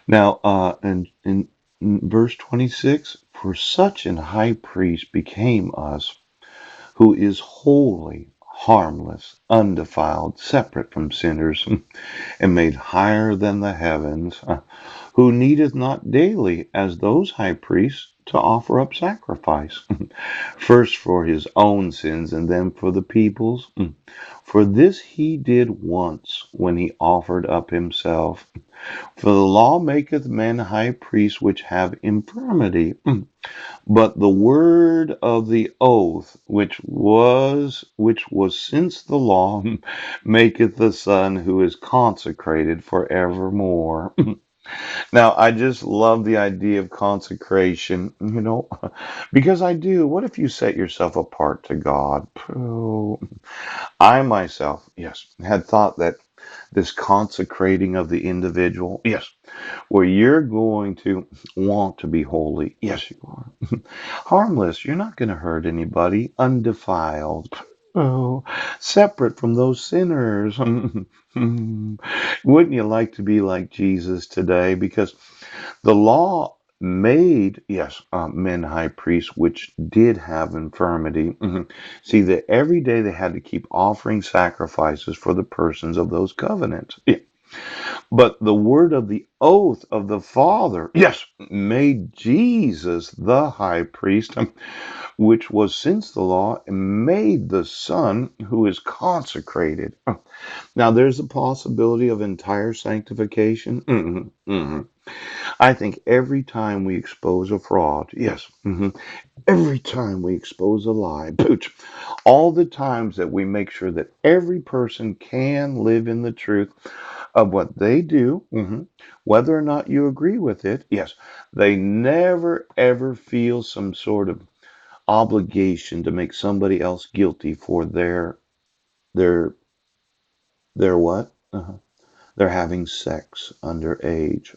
Now, in verse 26, for such an high priest became us, who is holy, harmless, undefiled, separate from sinners, and made higher than the heavens, who needeth not daily, as those high priests, to offer up sacrifice, first for his own sins and then for the people's. For this he did once when he offered up himself. For the law maketh men high priests which have infirmity, but the word of the oath, which was since the law, maketh the Son who is consecrated forevermore. Now, I just love the idea of consecration, because I do. What if you set yourself apart to God? Oh, I myself, yes, had thought that this consecrating of the individual, yes, where you're going to want to be holy. Yes, you are. Harmless. You're not going to hurt anybody. Undefiled. Oh, separate from those sinners. Wouldn't you like to be like Jesus today? Because the law made, yes, men high priests, which did have infirmity. See, that every day they had to keep offering sacrifices for the persons of those covenants. Yeah. But the word of the oath of the Father, yes, made Jesus the high priest, which was since the law, and made the Son who is consecrated. Now, there's a possibility of entire sanctification. I think every time we expose a fraud, yes, every time we expose a lie, pooch, all the times that we make sure that every person can live in the truth of what they do, whether or not you agree with it, yes, they never ever feel some sort of obligation to make somebody else guilty for their their what? They're having sex underage.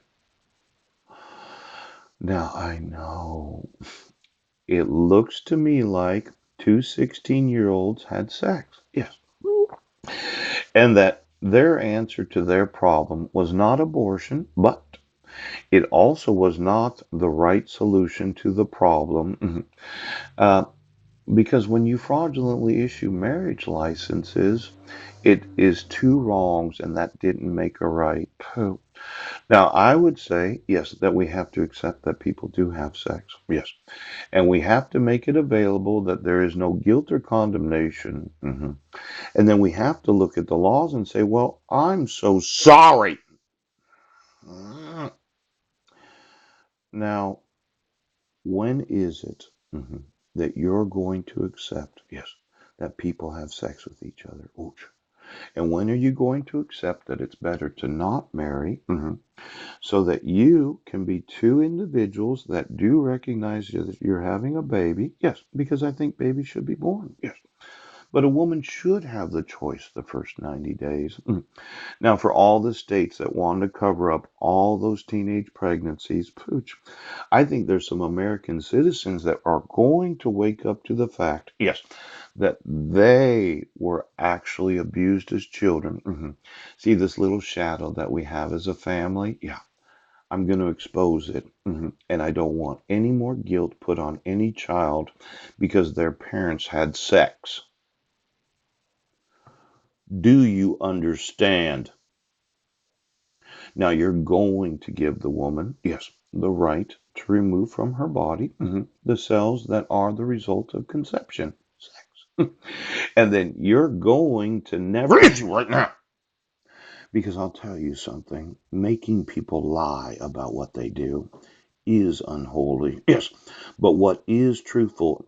Now I know it looks to me like two 16-year-olds had sex. Yes. And that their answer to their problem was not abortion, but it also was not the right solution to the problem. Uh, because when you fraudulently issue marriage licenses, it is two wrongs, and that didn't make a right. Pooh. Now, I would say, yes, that we have to accept that people do have sex. Yes. And we have to make it available that there is no guilt or condemnation. And then we have to look at the laws and say, well, I'm so sorry. Now, when is it that you're going to accept, yes, that people have sex with each other? Ouch. And when are you going to accept that it's better to not marry so that you can be two individuals that do recognize that you're having a baby? Yes, because I think babies should be born. Yes. But a woman should have the choice the first 90 days. Now, for all the states that want to cover up all those teenage pregnancies, pooch, I think there's some American citizens that are going to wake up to the fact, yes, that they were actually abused as children. See this little shadow that we have as a family? Yeah, I'm going to expose it. And I don't want any more guilt put on any child because their parents had sex. Do you understand? Now you're going to give the woman, yes, the right to remove from her body the cells that are the result of conception, sex. And then you're going to never issue right now. Because I'll tell you something, making people lie about what they do is unholy. Yes, but what is truthful